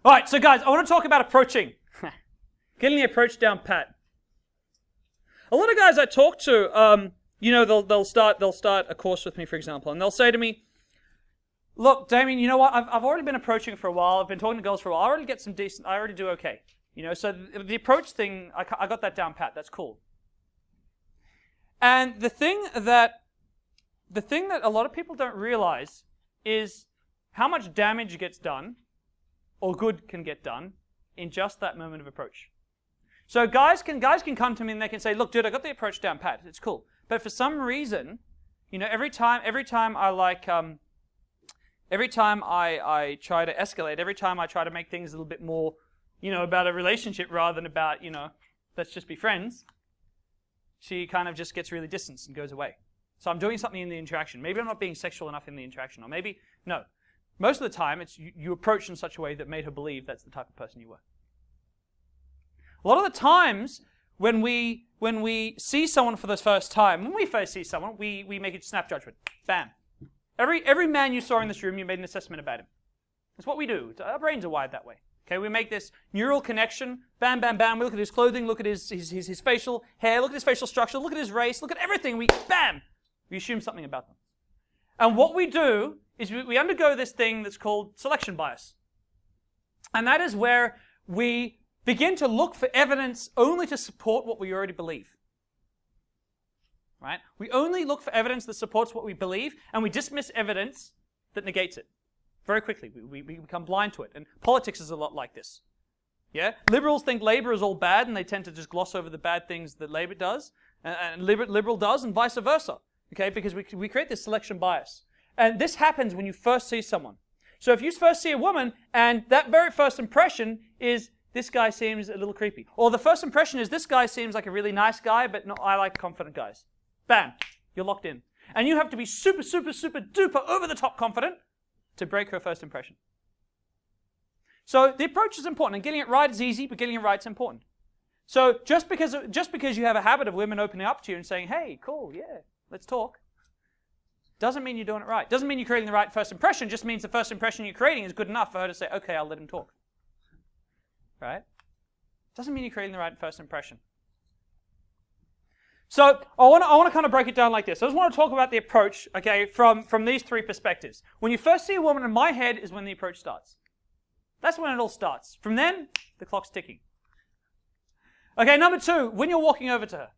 All right, so guys, I want to talk about approaching. Getting the approach down pat. A lot of guys I talk to, you know, they'll start a course with me, for example, and they'll say to me, look, Damien, you know what? I've already been approaching for a while. I've been talking to girls for a while. I already do okay. You know, so the approach thing, I got that down pat. That's cool. And the thing that a lot of people don't realize is how much damage gets done, or good can get done, in just that moment of approach. So guys can come to me and they can say, look, dude, I got the approach down pat. It's cool. But for some reason, you know, every time I try to escalate, every time I try to make things a little bit more, you know, about a relationship rather than about, you know, let's just be friends, she kind of just gets really distant and goes away. So I'm doing something in the interaction. Maybe I'm not being sexual enough in the interaction, or maybe, no. Most of the time, it's you approach in such a way that made her believe that's the type of person you were. A lot of the times, when we see someone for the first time, when we first see someone, we make a snap judgment. Bam. Every man you saw in this room, you made an assessment about him. That's what we do. Our brains are wired that way. Okay, we make this neural connection. Bam, bam, bam. We look at his clothing, look at his facial hair, look at his facial structure, look at his race, look at everything. Bam! We assume something about them. And what we do is we undergo this thing that's called selection bias. And that is where we begin to look for evidence only to support what we already believe. Right? We only look for evidence that supports what we believe, and we dismiss evidence that negates it. Very quickly, we become blind to it. And politics is a lot like this. Yeah? Liberals think Labour is all bad, and they tend to just gloss over the bad things that Labour does, and Liberal does, and vice versa. Okay? Because we create this selection bias. And this happens when you first see someone. So if you first see a woman, and that very first impression is, this guy seems a little creepy. Or the first impression is, this guy seems like a really nice guy, but no, I like confident guys. Bam! You're locked in. And you have to be super, super, super duper over the top confident to break her first impression. So the approach is important, and getting it right is easy, but getting it right is important. So just because you have a habit of women opening up to you and saying, hey, cool, yeah, let's talk, doesn't mean you're doing it right. Doesn't mean you're creating the right first impression, just means the first impression you're creating is good enough for her to say, okay, I'll let him talk. Right? Doesn't mean you're creating the right first impression. So I want to kind of break it down like this. I just want to talk about the approach, okay, from these three perspectives. When you first see a woman, in my head, is when the approach starts. That's when it all starts. From then, the clock's ticking. Okay, number two, when you're walking over to her.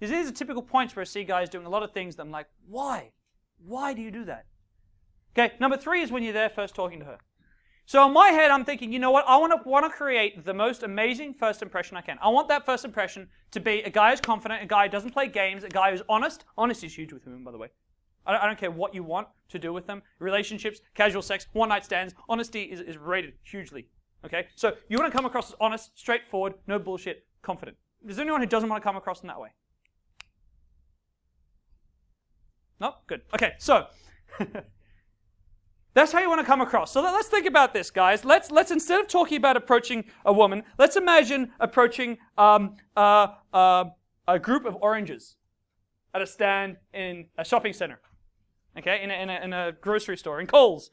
These are typical points where I see guys doing a lot of things that I'm like, why? Why do you do that? Okay, number three is when you're there first talking to her. So in my head, I'm thinking, you know what? I want to create the most amazing first impression I can. I want that first impression to be a guy who's confident, a guy who doesn't play games, a guy who's honest. Honesty is huge with women, by the way. I don't care what you want to do with them. Relationships, casual sex, one-night stands. Honesty is rated hugely. Okay? So you want to come across as honest, straightforward, no bullshit, confident. Is there anyone who doesn't want to come across in that way? No? Good. Okay, so that's how you want to come across. So let's think about this, guys. Let's instead of talking about approaching a woman, let's imagine approaching a group of oranges at a stand in a shopping center, okay, in a grocery store, in Coles.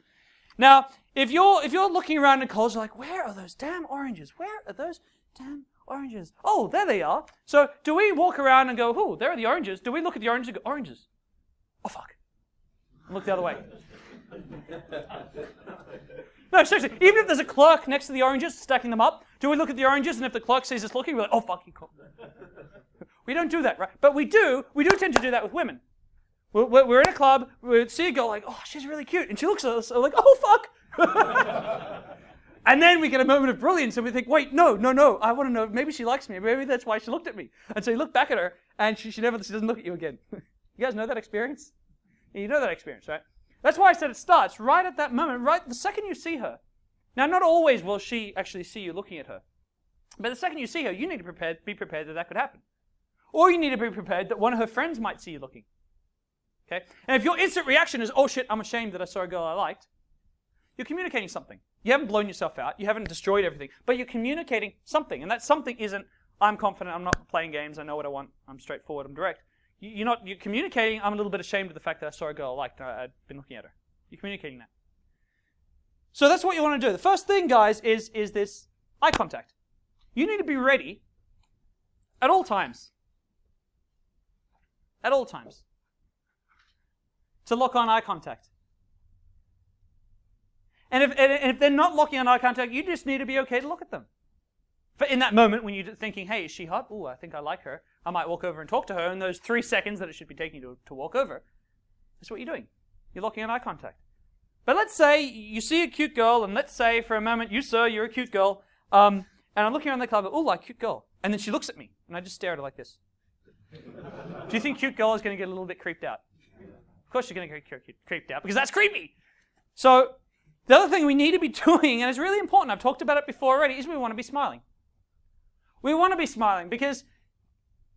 Now, if you're looking around in Coles, you're like, where are those damn oranges? Where are those damn oranges? Oh, there they are. So do we walk around and go, oh, there are the oranges? Do we look at the oranges and go, oranges? Oh, fuck. And look the other way. No, seriously, even if there's a clerk next to the oranges stacking them up, do we look at the oranges, and if the clerk sees us looking, we're like, oh, fuck, you can't. We don't do that, right? But we do tend to do that with women. We're in a club, we see a girl like, oh, she's really cute, and she looks at us, we're like, oh, fuck. And then we get a moment of brilliance, and we think, wait, no, I want to know, maybe she likes me, maybe that's why she looked at me. And so you look back at her, and she doesn't look at you again. You guys know that experience? You know that experience, right? That's why I said it starts right at that moment, right the second you see her. Now, not always will she actually see you looking at her. But the second you see her, you need to be prepared that could happen. Or you need to be prepared that one of her friends might see you looking. Okay? And if your instant reaction is, oh shit, I'm ashamed that I saw a girl I liked, you're communicating something. You haven't blown yourself out. You haven't destroyed everything. But you're communicating something. And that something isn't, I'm confident, I'm not playing games, I know what I want, I'm straightforward, I'm direct. You're communicating, I'm a little bit ashamed of the fact that I saw a girl I liked, I'd been looking at her. You're communicating that. So that's what you want to do. The first thing, guys, is this eye contact. You need to be ready at all times. At all times. To lock on eye contact. And if they're not locking on eye contact, you just need to be okay to look at them. In that moment when you're thinking, hey, is she hot? Oh, I think I like her. I might walk over and talk to her in those 3 seconds that it should be taking you to walk over. That's what you're doing. You're locking on eye contact. But let's say you see a cute girl, and let's say for a moment, you, sir, you're a cute girl, and I'm looking around the club, oh, like cute girl. And then she looks at me, and I just stare at her like this. Do you think cute girl is going to get a little bit creeped out? Of course she's going to get creeped out, because that's creepy. So the other thing we need to be doing, and it's really important, I've talked about it before already, is we want to be smiling. We want to be smiling, because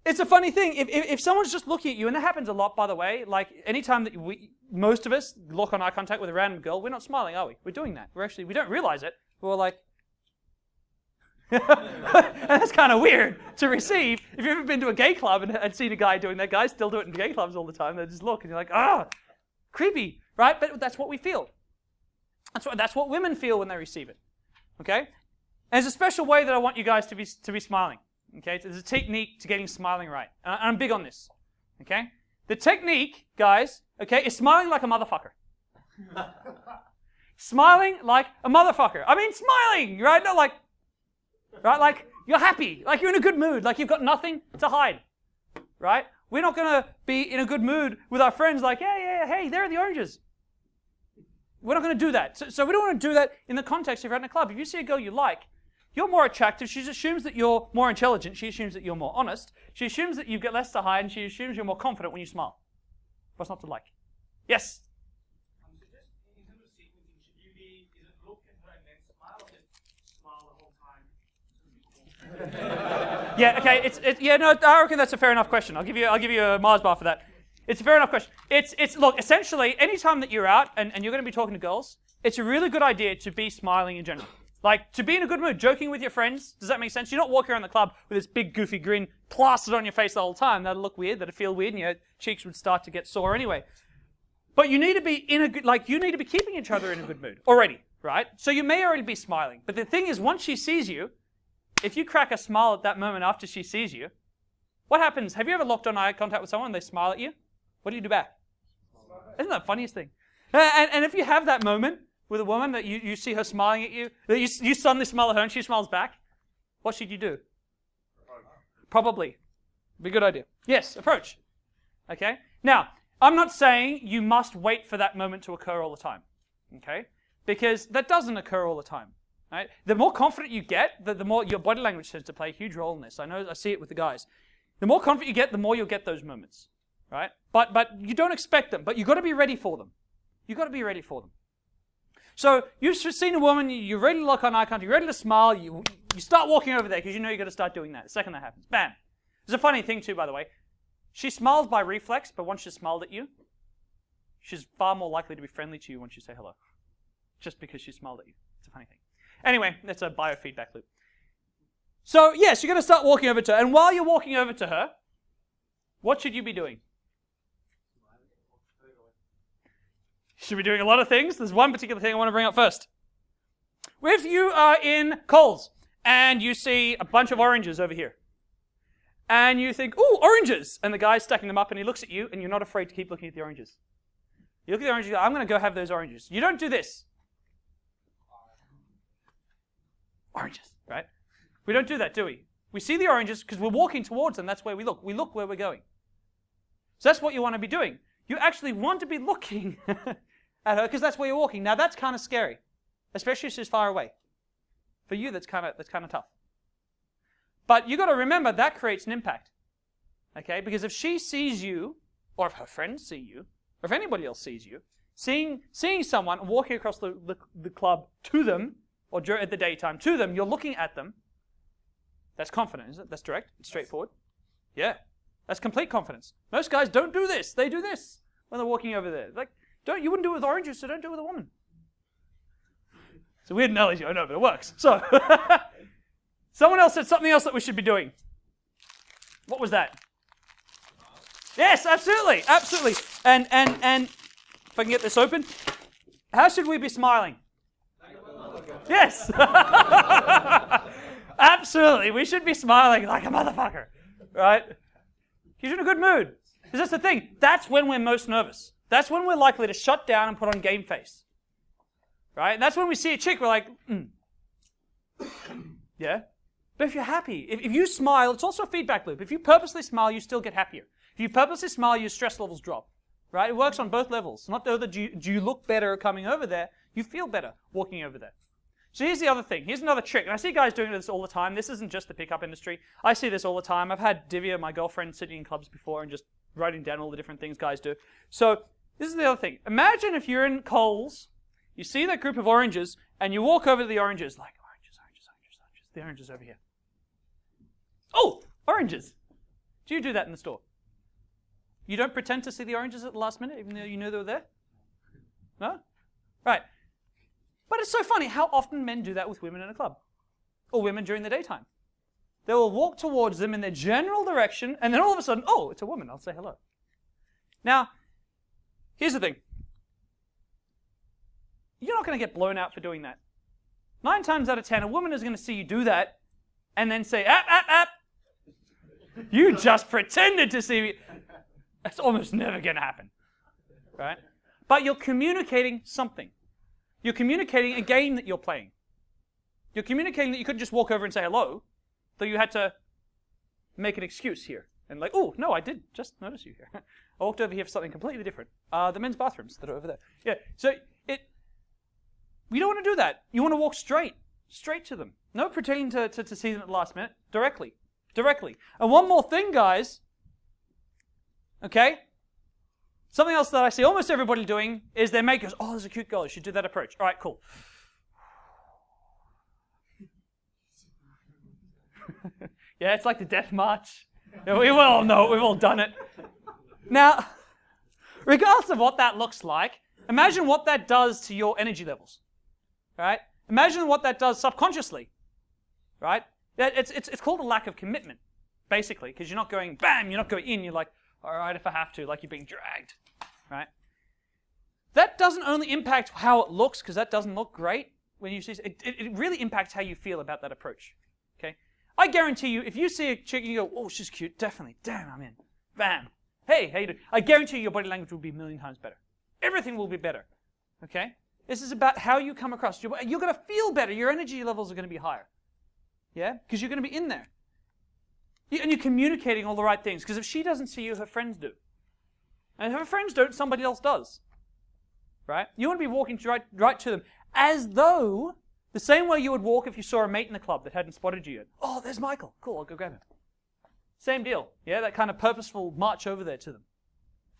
it's a funny thing. If someone's just looking at you, and that happens a lot, by the way, like anytime that most of us lock on eye contact with a random girl, we're not smiling, are we? We're doing that. We don't realize it. We're like, and that's kind of weird to receive. If you've ever been to a gay club and seen a guy doing that, guys still do it in gay clubs all the time. They just look and you're like, ah, creepy, right? But that's what we feel. That's what women feel when they receive it. Okay? And there's a special way that I want you guys to be smiling. Okay? There's a technique to getting smiling right. And I'm big on this. Okay? The technique, guys, okay, is smiling like a motherfucker. Smiling like a motherfucker. I mean, smiling, right? Not like, right? Like you're happy, like you're in a good mood, like you've got nothing to hide, right? We're not going to be in a good mood with our friends like, yeah, hey, there are the oranges. We're not going to do that. So we don't want to do that in the context of you're at a club. If you see a girl you like, you're more attractive. She assumes that you're more intelligent. She assumes that you're more honest. She assumes that you've got less to hide, and she assumes you're more confident when you smile. What's not to like? Yes? So just in terms of sequencing, should you be, is it look at her and then smile, or just smile the whole time? Yeah, okay, no, I reckon that's a fair enough question. I'll give you a Mars bar for that. It's a fair enough question. Look, essentially, anytime that you're out and you're going to be talking to girls, it's a really good idea to be smiling in general. Like, to be in a good mood, joking with your friends. Does that make sense? You're not walking around the club with this big goofy grin plastered on your face the whole time. That'll look weird, that'll feel weird, and your cheeks would start to get sore anyway. But you need to be you need to be keeping each other in a good mood already, right? So you may already be smiling. But the thing is, once she sees you, if you crack a smile at that moment after she sees you, what happens? Have you ever locked on eye contact with someone and they smile at you? What do you do back? Isn't that the funniest thing? And if you have that moment with a woman that you see her smiling at you, that you suddenly smile at her and she smiles back, what should you do? Probably. Be a good idea. Yes, approach. Okay? Now, I'm not saying you must wait for that moment to occur all the time. Okay? Because that doesn't occur all the time. Right? The more confident you get, the more your body language tends to play a huge role in this. I see it with the guys. The more confident you get, the more you'll get those moments. Right? But you don't expect them, but you've got to be ready for them. You've got to be ready for them. So you've seen a woman, you're ready to lock on eye contact, you're ready to smile, you start walking over there because you know you've got to start doing that. The second that happens, bam. There's a funny thing too, by the way. She smiles by reflex, but once she's smiled at you, she's far more likely to be friendly to you once you say hello. Just because she smiled at you. It's a funny thing. Anyway, that's a biofeedback loop. So yes, you're going to start walking over to her, and while you're walking over to her, what should you be doing? You should be doing a lot of things. There's one particular thing I want to bring up first. If you are in Coles and you see a bunch of oranges over here, and you think, ooh, oranges, and the guy's stacking them up and he looks at you and you're not afraid to keep looking at the oranges. You look at the oranges, you go, I'm going to go have those oranges. You don't do this. Oranges, right? We don't do that, do we? We see the oranges because we're walking towards them. That's where we look. We look where we're going. So that's what you want to be doing. You actually want to be looking at her because that's where you're walking. Now that's kind of scary, especially if she's far away. For you, that's kind of tough. But you got to remember that creates an impact, okay? Because if she sees you, or if her friends see you, or if anybody else sees you, seeing someone walking across the club to them, or at the daytime to them, you're looking at them. That's confident, isn't it? That's direct. It's straightforward. Yeah. That's complete confidence. Most guys don't do this. They do this when they're walking over there. Like, you wouldn't do it with oranges, so don't do it with a woman. It's a weird analogy, I know, but it works. So, someone else said something else that we should be doing. What was that? Yes, absolutely, absolutely. And if I can get this open, how should we be smiling? Yes. Absolutely. We should be smiling like a motherfucker. Right? He's in a good mood. Because that's the thing. That's when we're most nervous. That's when we're likely to shut down and put on game face. Right? And that's when we see a chick, we're like, Yeah? But if you're happy, if you smile, it's also a feedback loop. If you purposely smile, you still get happier. If you purposely smile, your stress levels drop. Right? It works on both levels. Not that do you look better coming over there, you feel better walking over there. So here's the other thing. Here's another trick. And I see guys doing this all the time. This isn't just the pickup industry. I see this all the time. I've had Divya, my girlfriend, sitting in clubs before and just writing down all the different things guys do. So this is the other thing. Imagine if you're in Coles, you see that group of oranges, and you walk over to the oranges, like, oranges, oranges, oranges, oranges. The oranges over here. Oh, oranges. Do you do that in the store? You don't pretend to see the oranges at the last minute, even though you know they were there? No? Right. But it's so funny how often men do that with women in a club. Or women during the daytime. They will walk towards them in their general direction, and then all of a sudden, oh, it's a woman, I'll say hello. Now, here's the thing. You're not going to get blown out for doing that. 9 times out of 10, a woman is going to see you do that, and then say, app, app, app. You just pretended to see me. That's almost never going to happen. Right? But you're communicating something. You're communicating a game that you're playing. You're communicating that you couldn't just walk over and say hello, though you had to make an excuse here. And like, oh, no, I did just notice you here. I walked over here for something completely different. The men's bathrooms that are over there. Yeah, so we don't want to do that. You want to walk straight to them. No pretending to see them at the last minute. Directly. And one more thing, guys. Okay? Something else that I see almost everybody doing is their mate goes, oh, there's a cute girl. You should do that approach. All right, cool. Yeah, it's like the death march. We all know it. We've all done it. Now, regardless of what that looks like, imagine what that does to your energy levels. Right? Imagine what that does subconsciously. Right? It's called a lack of commitment, basically, because you're not going, bam, you're not going in. You're like, all right, if I have to, like you're being dragged, right? That doesn't only impact how it looks, because that doesn't look great when you see it. It really impacts how you feel about that approach, okay? I guarantee you, if you see a chick and you go, oh, she's cute, definitely, damn, I'm in, bam. Hey, how you doing? I guarantee you your body language will be a million times better. Everything will be better, okay? This is about how you come across. You're going to feel better. Your energy levels are going to be higher, yeah? Because you're going to be in there. And you're communicating all the right things. Because if she doesn't see you, her friends do. And if her friends don't, somebody else does. Right? You want to be walking right to them. As though, the same way you would walk if you saw a mate in the club that hadn't spotted you yet. Oh, there's Michael. Cool, I'll go grab him. Same deal. Yeah, that kind of purposeful march over there to them.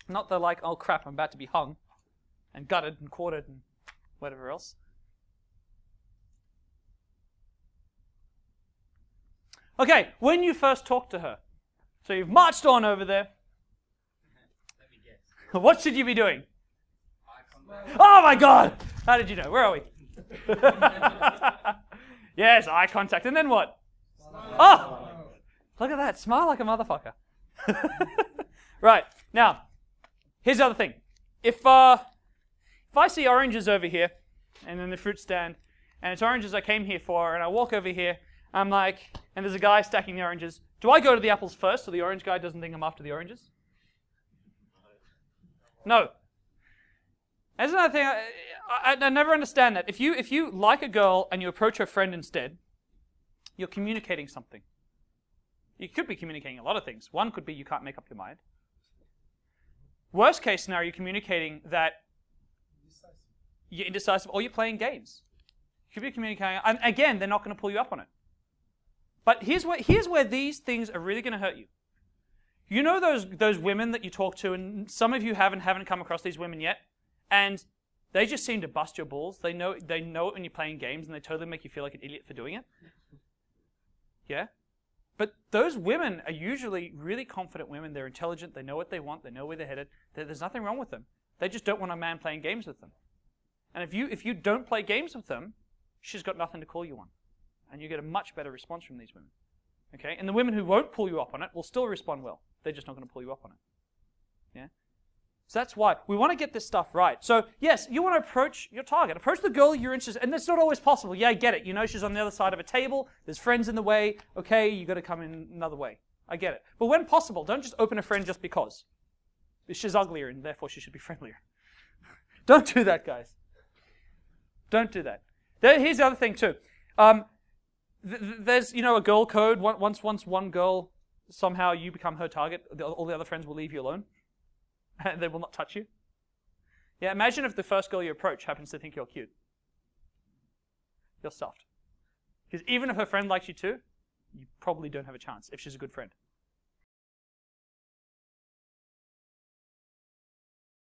Not the like, oh crap, I'm about to be hung. And gutted and quartered and whatever else. Okay, when you first talk to her, so you've marched on over there. Let me guess. What should you be doing? Oh my God! How did you know? Where are we? Yes, eye contact. And then what? Smile. Oh! Look at that. Smile like a motherfucker. Right. Now, here's the other thing. If I see oranges over here, and in the fruit stand, and it's oranges I came here for, and I walk over here, I'm like, and there's a guy stacking the oranges. Do I go to the apples first so the orange guy doesn't think I'm after the oranges? No. That's another thing. I never understand that. If you like a girl and you approach her friend instead, you're communicating something. You could be communicating a lot of things. One could be you can't make up your mind. Worst case scenario, you're communicating that you're indecisive or you're playing games. You could be communicating, and again, they're not going to pull you up on it. But here's where these things are really going to hurt you. You know those women that you talk to, and some of you haven't come across these women yet, and they just seem to bust your balls. They know it when you're playing games, and they totally make you feel like an idiot for doing it. Yeah? But those women are usually really confident women. They're intelligent. They know what they want. They know where they're headed. There's nothing wrong with them. They just don't want a man playing games with them. And if you don't play games with them, she's got nothing to call you on. And you get a much better response from these women. Okay? And the women who won't pull you up on it will still respond well. They're just not going to pull you up on it. Yeah? So that's why we want to get this stuff right. So yes, you want to approach your target. Approach the girl you're interested in. And that's not always possible. Yeah, I get it. You know she's on the other side of a table. There's friends in the way. Okay, you got to come in another way. I get it. But when possible, don't just open a friend just because. She's uglier and therefore she should be friendlier. Don't do that, guys. Don't do that. Here's the other thing too. There's, a girl code. Once one girl, somehow you become her target, all the other friends will leave you alone. And they will not touch you. Yeah, imagine if the first girl you approach happens to think you're cute. You're stuffed. Because even if her friend likes you too, you probably don't have a chance if she's a good friend.